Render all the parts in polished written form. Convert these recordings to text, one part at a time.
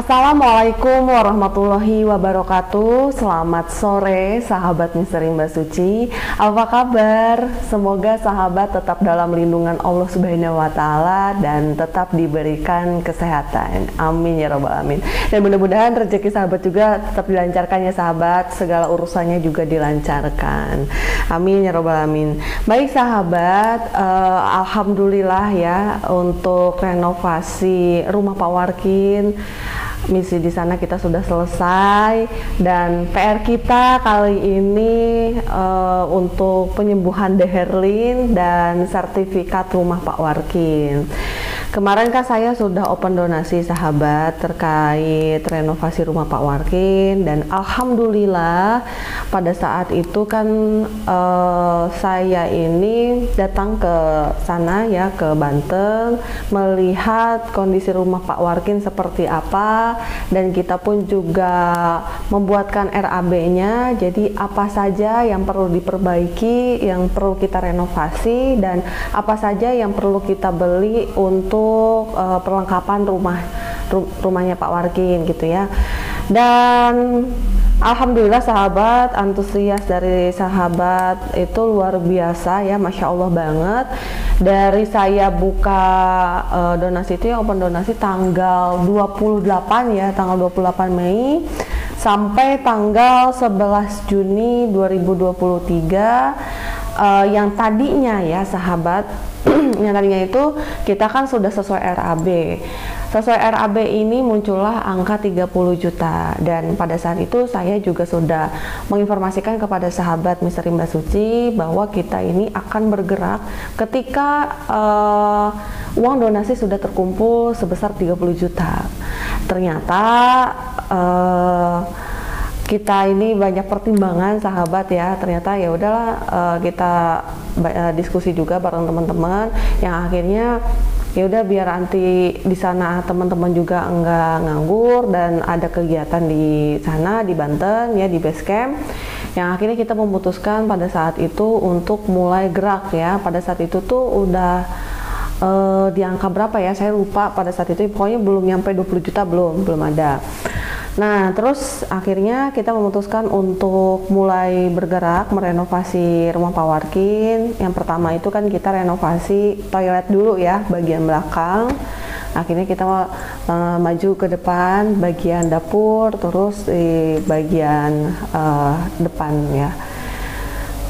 Assalamualaikum warahmatullahi wabarakatuh. Selamat sore sahabat Misteri Mbak Suci. Apa kabar? Semoga sahabat tetap dalam lindungan Allah Subhanahu wa taala dan tetap diberikan kesehatan. Amin ya rabbal alamin. Dan mudah-mudahan rezeki sahabat juga tetap dilancarkan ya sahabat. Segala urusannya juga dilancarkan. Amin ya rabbal alamin. Baik sahabat, alhamdulillah ya untuk renovasi rumah Pak Warkin. Misi di sana kita sudah selesai dan PR kita kali ini untuk penyembuhan Deherlin dan sertifikat rumah Pak Warkin. Kemarin kan saya sudah open donasi sahabat terkait renovasi rumah Pak Warkin dan alhamdulillah pada saat itu kan saya ini datang ke sana ya, ke Banten, melihat kondisi rumah Pak Warkin seperti apa dan kita pun juga membuatkan RAB-nya. Jadi apa saja yang perlu diperbaiki, yang perlu kita renovasi dan apa saja yang perlu kita beli untuk perlengkapan rumahnya Pak Warkin gitu ya. Dan alhamdulillah sahabat, antusias dari sahabat itu luar biasa ya, Masya Allah banget. Dari saya buka donasi itu ya, open donasi tanggal 28 ya, tanggal 28 Mei sampai tanggal 11 Juni 2023. Yang tadinya ya sahabat, yang tadinya itu kita kan sudah sesuai RAB. Sesuai RAB ini muncullah angka 30 juta dan pada saat itu saya juga sudah menginformasikan kepada sahabat Misteri Mbak Suci bahwa kita ini akan bergerak ketika uang donasi sudah terkumpul sebesar 30 juta. Ternyata kita ini banyak pertimbangan sahabat ya, ternyata ya udahlah kita diskusi juga bareng teman-teman yang akhirnya ya udah biar nanti di sana teman-teman juga enggak nganggur dan ada kegiatan di sana di Banten ya, di base camp, yang akhirnya kita memutuskan pada saat itu untuk mulai gerak ya. Pada saat itu tuh udah di angka berapa ya, saya lupa pada saat itu, pokoknya belum nyampe 20 juta, belum ada. Nah terus akhirnya kita memutuskan untuk mulai bergerak merenovasi rumah Pak Warkin. Yang pertama itu kan kita renovasi toilet dulu ya, bagian belakang. Akhirnya kita maju ke depan bagian dapur, terus di bagian depan ya.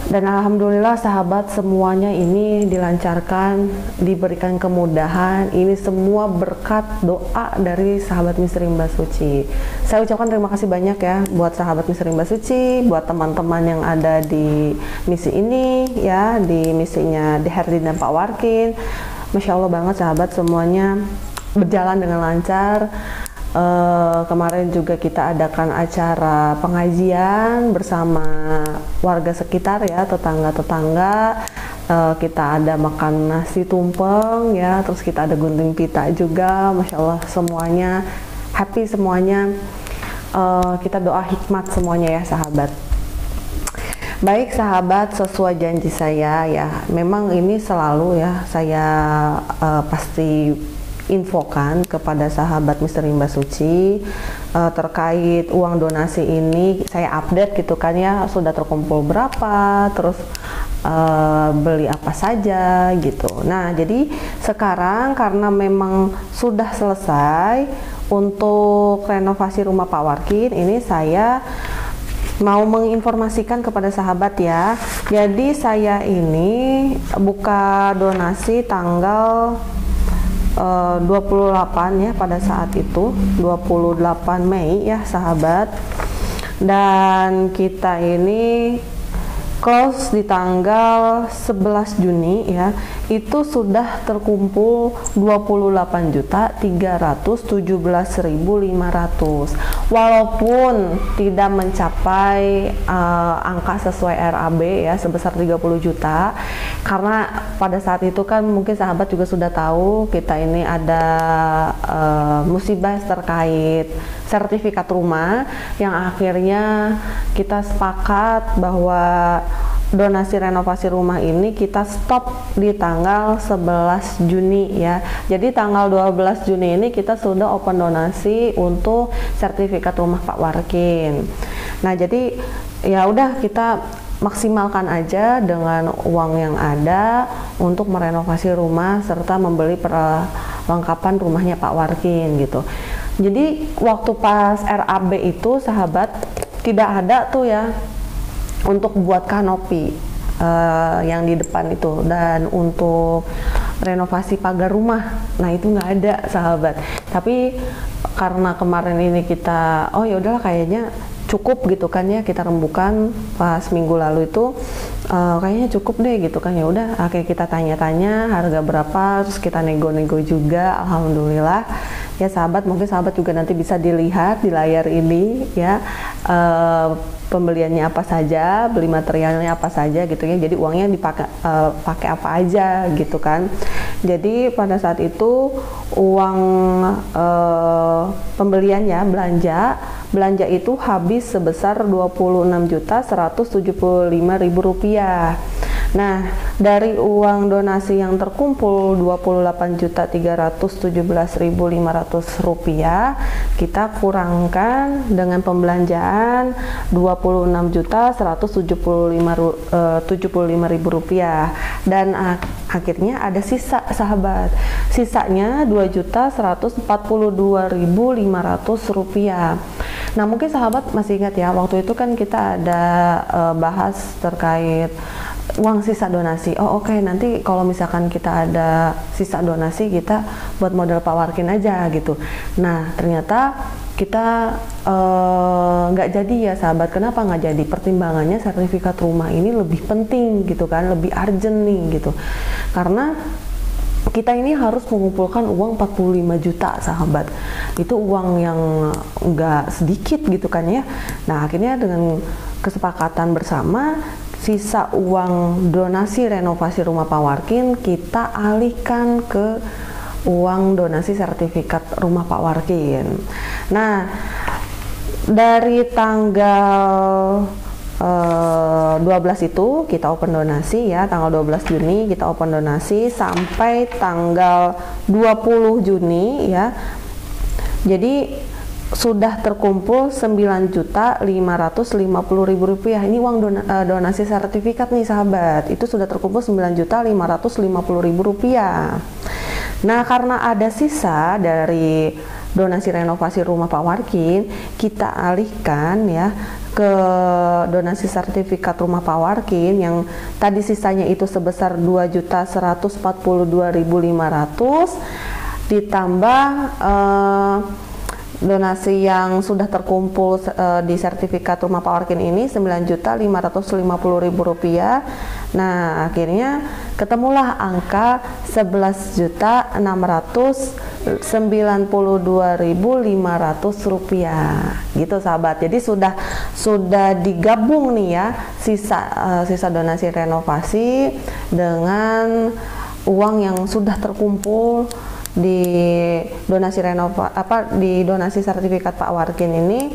Dan alhamdulillah sahabat, semuanya ini dilancarkan, diberikan kemudahan. Ini semua berkat doa dari sahabat Misteri Mbak Suci. Saya ucapkan terima kasih banyak ya buat sahabat Misteri Mbak Suci, buat teman-teman yang ada di misi ini ya, di misinya Deherlin dan Pak Warkin. Masya Allah banget sahabat, semuanya berjalan dengan lancar. Kemarin juga kita adakan acara pengajian bersama warga sekitar ya, tetangga-tetangga. Kita ada makan nasi tumpeng ya, terus kita ada gunting pita juga. Masya Allah semuanya happy, semuanya kita doa hikmat semuanya ya sahabat. Baik sahabat, sesuai janji saya ya, memang ini selalu ya saya pasti infokan kepada sahabat Misteri Mbak Suci terkait uang donasi ini. Saya update gitu kan ya, sudah terkumpul berapa, terus beli apa saja gitu. Nah jadi sekarang karena memang sudah selesai untuk renovasi rumah Pak Warkin, ini saya mau menginformasikan kepada sahabat ya. Jadi saya ini buka donasi tanggal 28 ya, pada saat itu 28 Mei ya sahabat, dan kita ini close di tanggal 11 Juni ya, itu sudah terkumpul 28.317.500. Walaupun tidak mencapai angka sesuai RAB ya sebesar 30 juta, karena pada saat itu kan mungkin sahabat juga sudah tahu kita ini ada musibah terkait sertifikat rumah yang akhirnya kita sepakat bahwa donasi renovasi rumah ini kita stop di tanggal 11 Juni ya. Jadi tanggal 12 Juni ini kita sudah open donasi untuk sertifikat rumah Pak Warkin. Nah, jadi ya udah kita maksimalkan aja dengan uang yang ada untuk merenovasi rumah serta membeli perlengkapan rumahnya Pak Warkin gitu. Jadi waktu pas RAB itu sahabat tidak ada tuh ya untuk buat kanopi yang di depan itu, dan untuk renovasi pagar rumah, nah itu nggak ada sahabat. Tapi karena kemarin ini kita oh ya udahlah kayaknya cukup gitu kan ya, kita rembukan pas minggu lalu itu kayaknya cukup deh gitu kan, ya udah akhirnya kita tanya-tanya harga berapa, terus kita nego-nego juga, alhamdulillah ya sahabat. Mungkin sahabat juga nanti bisa dilihat di layar ini ya pembeliannya apa saja, beli materialnya apa saja gitu ya. Jadi uangnya dipakai pakai apa aja gitu kan. Jadi pada saat itu uang pembeliannya belanja itu habis sebesar Rp26.175.000. Nah, dari uang donasi yang terkumpul Rp28.317.500, kita kurangkan dengan pembelanjaan Rp25.075.000, dan akhirnya ada sisa sahabat. Sisanya Rp2.142.500. Nah, mungkin sahabat masih ingat ya, waktu itu kan kita ada bahas terkait uang sisa donasi. Oh oke, nanti kalau misalkan kita ada sisa donasi kita buat modal Pak Warkin aja gitu. Nah ternyata kita nggak jadi ya sahabat. Kenapa nggak jadi? Pertimbangannya sertifikat rumah ini lebih penting gitu kan, lebih urgent nih gitu. Karena kita ini harus mengumpulkan uang 45 juta sahabat. Itu uang yang nggak sedikit gitu kan ya. Nah akhirnya dengan kesepakatan bersama, sisa uang donasi renovasi rumah Pak Warkin kita alihkan ke uang donasi sertifikat rumah Pak Warkin. Nah, dari tanggal 12 itu kita open donasi ya, tanggal 12 Juni kita open donasi sampai tanggal 20 Juni ya. Jadi sudah terkumpul Rp9.550.000. Ini uang donasi sertifikat nih sahabat. Itu sudah terkumpul Rp9.550.000. Nah, karena ada sisa dari donasi renovasi rumah Pak Warkin, kita alihkan ya ke donasi sertifikat rumah Pak Warkin yang tadi sisanya itu sebesar Rp2.142.500 ditambah donasi yang sudah terkumpul di sertifikat rumah Pak Warkin ini Rp9.550.000. Nah, akhirnya ketemulah angka Rp11.992.500 gitu sahabat. Jadi sudah digabung nih ya sisa donasi renovasi dengan uang yang sudah terkumpul di donasi di donasi sertifikat Pak Warkin ini.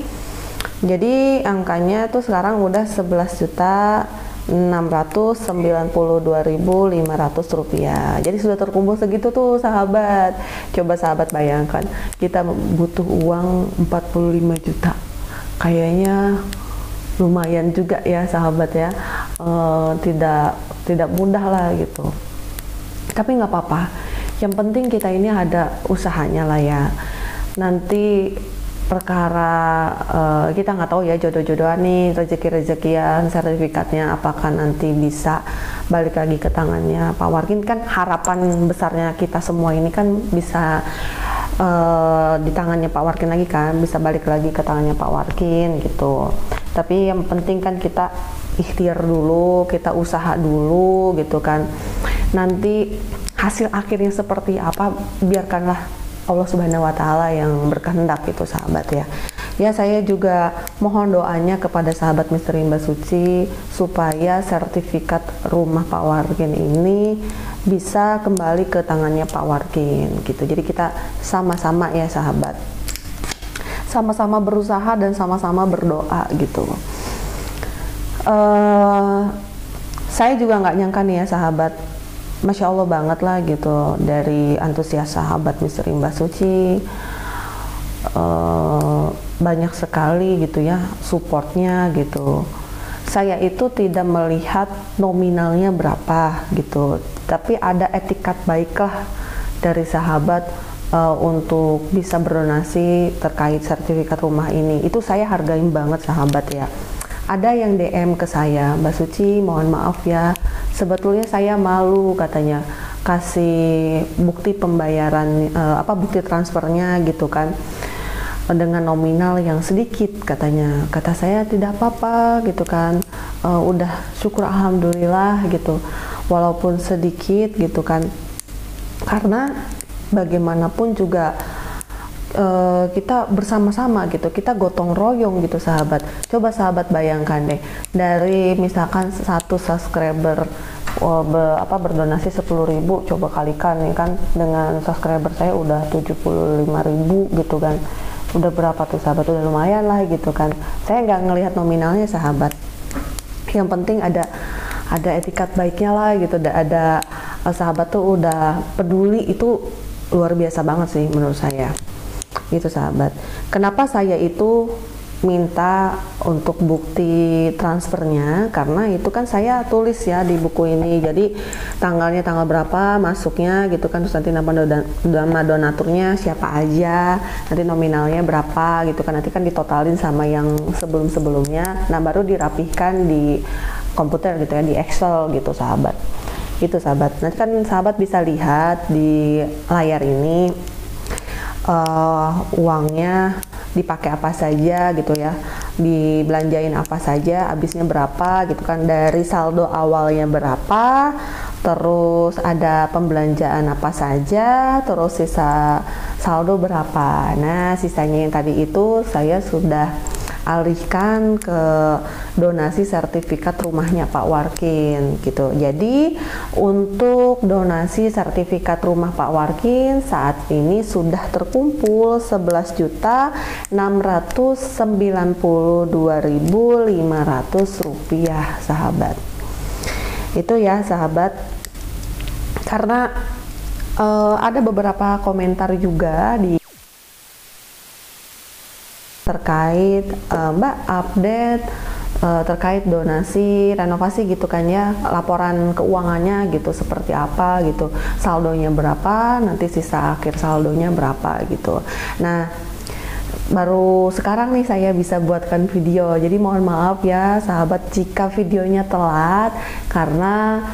Jadi angkanya tuh sekarang udah Rp11.692.500. Jadi sudah terkumpul segitu tuh sahabat. Coba sahabat bayangkan, kita butuh uang 45 juta. Kayaknya lumayan juga ya sahabat ya. Tidak mudah lah gitu. Tapi nggak apa-apa. Yang penting kita ini ada usahanya lah ya. Nanti perkara kita nggak tahu ya, jodoh-jodohan nih, rezeki-rezekian, sertifikatnya apakah nanti bisa balik lagi ke tangannya Pak Warkin. Kan harapan besarnya kita semua ini kan bisa di tangannya Pak Warkin lagi kan, bisa balik lagi ke tangannya Pak Warkin gitu. Tapi yang penting kan kita ikhtiar dulu, kita usaha dulu gitu kan. Nanti hasil akhirnya seperti apa, biarkanlah Allah Subhanahu wa Ta'ala yang berkehendak itu sahabat ya. Ya, saya juga mohon doanya kepada sahabat Misteri Mbak Suci supaya sertifikat rumah Pak Warkin ini bisa kembali ke tangannya Pak Warkin gitu. Jadi kita sama-sama ya sahabat, sama-sama berusaha dan sama-sama berdoa gitu. Saya juga nggak nyangka nih ya sahabat, Masya Allah banget lah gitu, dari antusias sahabat Misteri Mbak Suci, banyak sekali gitu ya supportnya gitu. Saya itu tidak melihat nominalnya berapa gitu, tapi ada etikat baiklah dari sahabat untuk bisa berdonasi terkait sertifikat rumah ini. Itu saya hargain banget sahabat ya. Ada yang DM ke saya, Mbak Suci mohon maaf ya, sebetulnya saya malu katanya kasih bukti pembayaran bukti transfernya gitu kan, dengan nominal yang sedikit katanya. Kata saya tidak apa-apa gitu kan, udah syukur alhamdulillah gitu walaupun sedikit gitu kan, karena bagaimanapun juga kita bersama-sama gitu, kita gotong royong gitu sahabat. Coba sahabat bayangkan deh, dari misalkan satu subscriber berdonasi 10.000, coba kalikan nih kan dengan subscriber saya udah 75.000 gitu kan, udah berapa tuh sahabat, udah lumayan lah gitu kan. Saya nggak ngelihat nominalnya sahabat, yang penting ada etikat baiknya lah gitu, ada sahabat tuh udah peduli, itu luar biasa banget sih menurut saya gitu sahabat. Kenapa saya itu minta untuk bukti transfernya, karena itu kan saya tulis ya di buku ini, jadi tanggalnya tanggal berapa masuknya gitu kan, terus nanti nama donaturnya siapa aja, nanti nominalnya berapa gitu kan, nanti kan ditotalin sama yang sebelum-sebelumnya, nah baru dirapihkan di komputer gitu ya, di Excel gitu sahabat. Itu sahabat, nanti kan sahabat bisa lihat di layar ini uangnya dipakai apa saja gitu ya, dibelanjain apa saja, habisnya berapa gitu kan, dari saldo awalnya berapa, terus ada pembelanjaan apa saja, terus sisa saldo berapa. Nah sisanya yang tadi itu saya sudah alihkan ke donasi sertifikat rumahnya Pak Warkin gitu. Jadi untuk donasi sertifikat rumah Pak Warkin saat ini sudah terkumpul 11.692.500 rupiah sahabat. Itu ya sahabat, karena ada beberapa komentar juga di terkait Mbak update terkait donasi renovasi gitu kan ya, laporan keuangannya gitu seperti apa gitu, saldonya berapa, nanti sisa akhir saldonya berapa gitu. Nah baru sekarang nih saya bisa buatkan video, jadi mohon maaf ya sahabat jika videonya telat, karena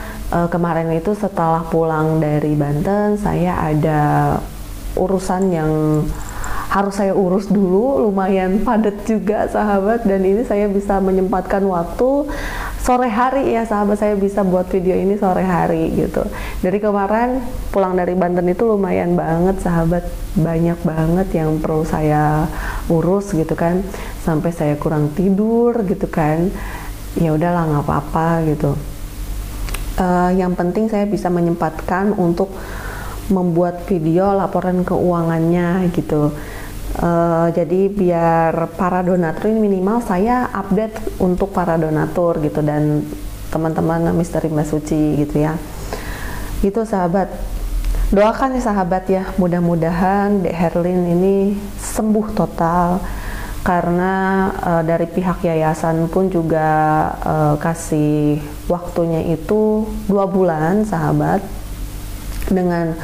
kemarin itu setelah pulang dari Banten saya ada urusan yang harus saya urus dulu, lumayan padat juga sahabat, dan ini saya bisa menyempatkan waktu sore hari ya sahabat, saya bisa buat video ini sore hari gitu. Dari kemarin pulang dari Banten itu lumayan banget sahabat, banyak banget yang perlu saya urus gitu kan, sampai saya kurang tidur gitu kan. Ya udahlah nggak apa-apa gitu. Yang penting saya bisa menyempatkan untuk membuat video laporan keuangannya gitu. Jadi biar para donatur ini, minimal saya update untuk para donatur gitu dan teman-teman Misteri Mbak Suci gitu ya. Itu sahabat, doakan ya sahabat ya, mudah-mudahan Dek Herlin ini sembuh total, karena dari pihak yayasan pun juga kasih waktunya itu 2 bulan sahabat. Dengan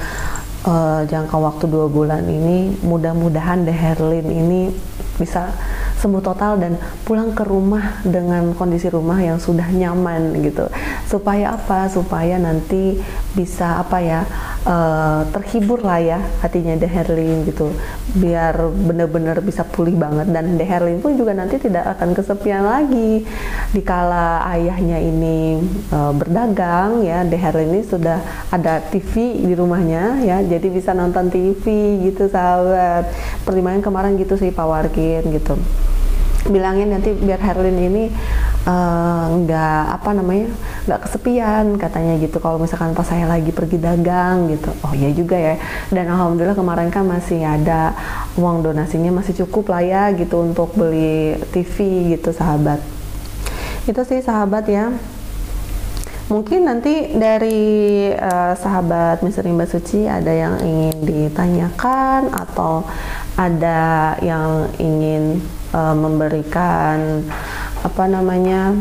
jangka waktu 2 bulan ini, mudah-mudahan Dek Herlin ini bisa sembuh total dan pulang ke rumah dengan kondisi rumah yang sudah nyaman gitu. Supaya apa? Supaya nanti bisa terhibur lah ya hatinya Dek Herlin gitu, biar benar-benar bisa pulih banget. Dan Dek Herlin pun juga nanti tidak akan kesepian lagi dikala ayahnya ini berdagang ya. Dek Herlin ini sudah ada TV di rumahnya ya, jadi bisa nonton TV gitu sahabat. Pertimbangan kemarin gitu sih Pak Warkin gitu, bilangin nanti biar Herlin ini nggak kesepian katanya gitu, kalau misalkan pas saya lagi pergi dagang gitu. Oh iya juga ya, dan alhamdulillah kemarin kan masih ada uang donasinya, masih cukup lah ya gitu untuk beli TV gitu sahabat. Itu sih sahabat ya. Mungkin nanti dari sahabat Misteri Mbak Suci ada yang ingin ditanyakan atau ada yang ingin memberikan apa namanya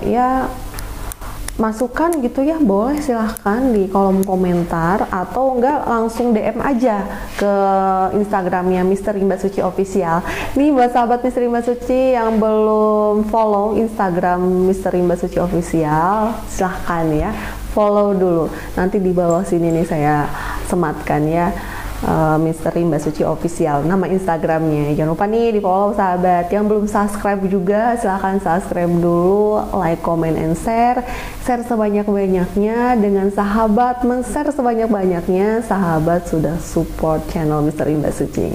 ya masukan gitu ya, boleh silahkan di kolom komentar atau enggak langsung DM aja ke Instagramnya Misteri Mbak Suci Official. Nih buat sahabat Misteri Mbak Suci yang belum follow Instagram Misteri Mbak Suci Official, silahkan ya follow dulu. Nanti di bawah sini nih saya sematkan ya, Misteri Mbak Suci Official nama Instagramnya. Jangan lupa nih di follow sahabat. Yang belum subscribe juga silahkan subscribe dulu, like, comment, and share sebanyak-banyaknya. Dengan sahabat men-share sebanyak-banyaknya, sahabat sudah support channel Misteri Mbak Suci.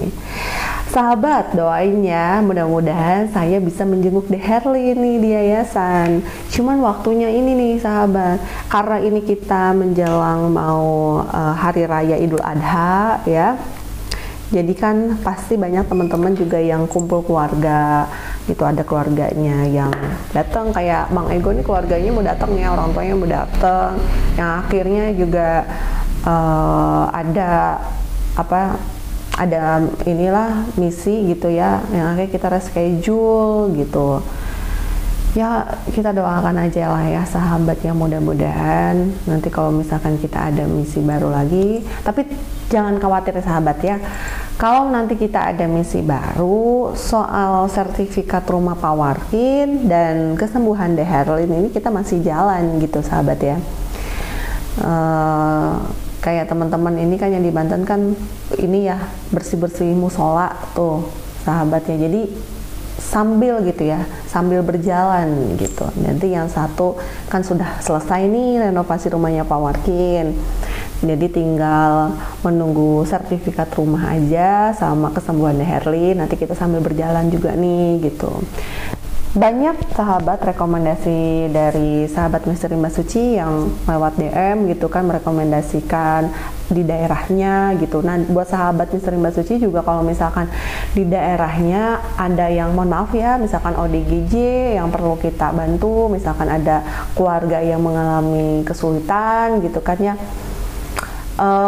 Sahabat doain ya, mudah-mudahan saya bisa menjenguk De Herlin nih di yayasan. Cuman waktunya ini nih sahabat, karena ini kita menjelang mau hari raya Idul Adha ya. Jadi kan pasti banyak teman-teman juga yang kumpul keluarga gitu, ada keluarganya yang datang, kayak Bang Ego nih keluarganya mau datang ya, orang tuanya mau datang. Yang akhirnya juga ada inilah misi gitu ya, yang akhirnya kita reschedule gitu ya. Kita doakan aja lah ya sahabat, yang mudah-mudahan nanti kalau misalkan kita ada misi baru lagi. Tapi jangan khawatir ya sahabat ya, kalau nanti kita ada misi baru soal sertifikat rumah Pak Warkin dan kesembuhan De Herlin ini, kita masih jalan gitu sahabat ya. Kayak teman-teman ini kan yang di Banten kan ini ya, bersih-bersih musola tuh sahabatnya. Jadi sambil gitu ya, sambil berjalan gitu. Nanti yang satu kan sudah selesai nih renovasi rumahnya Pak Warkin. Jadi tinggal menunggu sertifikat rumah aja sama kesembuhan De Herlin. Nanti kita sambil berjalan juga nih gitu. Banyak sahabat rekomendasi dari sahabat Misteri Mbak Suci yang lewat DM gitu kan, merekomendasikan di daerahnya gitu. Nah buat sahabat Misteri Mbak Suci juga, kalau misalkan di daerahnya ada yang mohon maaf ya, misalkan ODGJ yang perlu kita bantu, misalkan ada keluarga yang mengalami kesulitan gitu kan ya,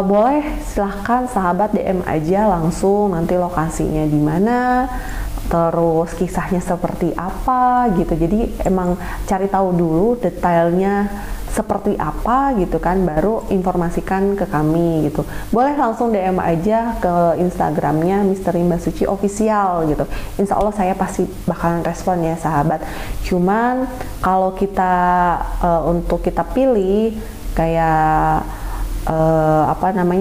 boleh silahkan sahabat DM aja langsung, nanti lokasinya di mana, terus kisahnya seperti apa gitu. Jadi emang cari tahu dulu detailnya seperti apa gitu kan, baru informasikan ke kami gitu. Boleh langsung DM aja ke Instagramnya Misteri Mbak Suci Official gitu. Insya Allah saya pasti bakalan respon ya sahabat. Cuman kalau kita untuk kita pilih kayak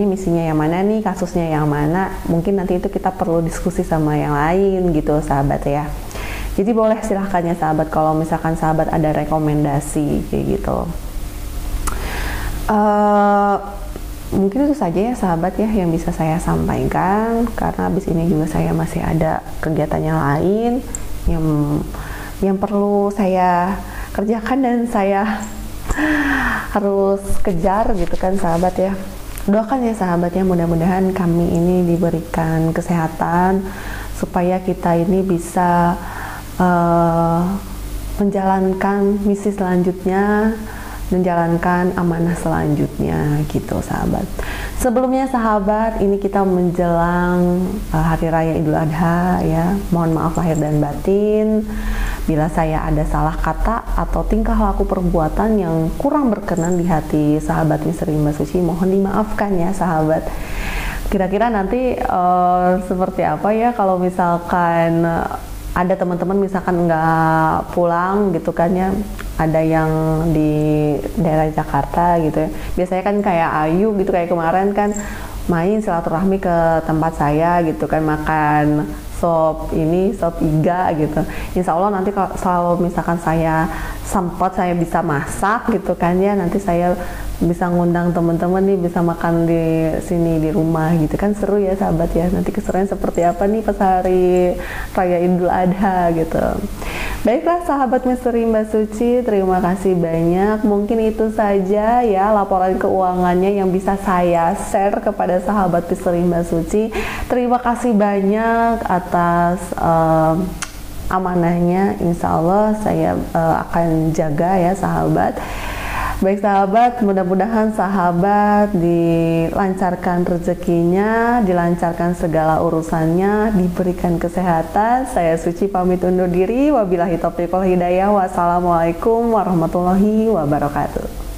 misinya yang mana nih, kasusnya yang mana, mungkin nanti itu kita perlu diskusi sama yang lain gitu sahabat ya. Jadi boleh silahkan ya sahabat, kalau misalkan sahabat ada rekomendasi kayak gitu. Mungkin itu saja ya sahabat ya yang bisa saya sampaikan, karena habis ini juga saya masih ada kegiatannya lain yang perlu saya kerjakan dan saya harus kejar gitu kan sahabat ya. Doakan ya sahabat ya, mudah-mudahan kami ini diberikan kesehatan supaya kita ini bisa menjalankan misi selanjutnya, menjalankan amanah selanjutnya gitu sahabat. Sebelumnya sahabat, ini kita menjelang hari raya Idul Adha ya. Mohon maaf lahir dan batin bila saya ada salah kata atau tingkah laku perbuatan yang kurang berkenan di hati sahabat Misteri Mbak Suci, mohon dimaafkan ya sahabat. Kira-kira nanti seperti apa ya kalau misalkan ada teman-teman misalkan nggak pulang gitu kan ya, ada yang di daerah Jakarta gitu ya. Biasanya kan kayak Ayu gitu, kayak kemarin kan main silaturahmi ke tempat saya gitu kan, makan sop iga gitu. Insya Allah nanti kalau misalkan saya sempat, saya bisa masak gitu kan ya, nanti saya bisa ngundang teman-teman nih, bisa makan di sini di rumah gitu kan, seru ya sahabat ya. Nanti keseruan seperti apa nih pas hari raya Idul Adha gitu. Baiklah sahabat Misteri Mbak Suci, terima kasih banyak. Mungkin itu saja ya laporan keuangannya yang bisa saya share kepada sahabat Misteri Mbak Suci. Terima kasih banyak atas amanahnya insya Allah saya akan jaga ya sahabat. Baik sahabat, mudah-mudahan sahabat dilancarkan rezekinya, dilancarkan segala urusannya, diberikan kesehatan. Saya Suci pamit undur diri. Wabillahi taufiq wal hidayah. Wassalamualaikum warahmatullahi wabarakatuh.